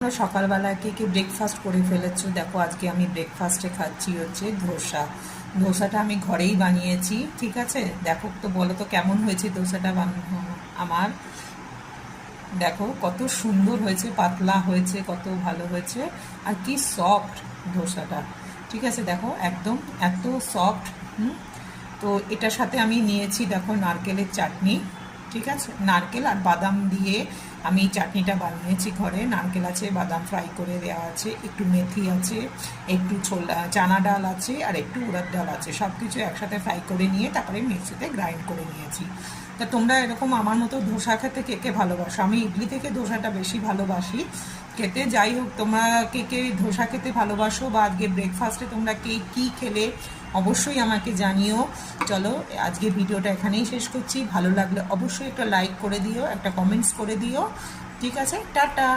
আমরা সকালবেলা কে ব্রেকফাস্ট করে ফেলেছো? দেখো আজকে আমি ব্রেকফাস্টে খাচ্ছি হচ্ছে ধোসা। ধোসাটা আমি ঘরেই বানিয়েছি, ঠিক আছে? দেখো তো, বলো তো কেমন হয়েছে ধোসাটা বানানো আমার। দেখো কত সুন্দর হয়েছে, পাতলা হয়েছে, কত ভালো হয়েছে, আর কি সফট ধোসাটা। ঠিক আছে, দেখো একদম এত সফট। হুম। তো এটার সাথে আমি নিয়েছি দেখো নারকেলের চাটনি। ঠিক আছে, নারকেল আর বাদাম দিয়ে আমি চাটনিটা বানিয়েছি ঘরে। নারকেল আছে, বাদাম ফ্রাই করে দেওয়া আছে, একটু মেথি আছে, একটু ছোলা চানা ডাল আছে, আর একটু উড়দ ডাল আছে, সব কিছু একসাথে ফ্রাই করে নিয়ে তারপরে মিক্সিতে গ্রাইন্ড করে নিয়েছি। তা তোমরা এরকম আমার মতো ধোসা খেতে কে কে ভালোবাসো? আমি ইডলি থেকে ধোসাটা বেশি ভালোবাসি খেতে। যাই হোক, তোমরা কে কে ধোসা খেতে ভালোবাসো, বা আজকে ব্রেকফাস্টে তোমরা কে কী খেলে অবশ্যই আমাকে জানিও। চলো, আজকে ভিডিওটা এখানেই শেষ করছি। ভালো লাগলে অবশ্যই একটা লাইক করে দিও, একটা কমেন্টস করে দিও। ঠিক আছে, টাটা।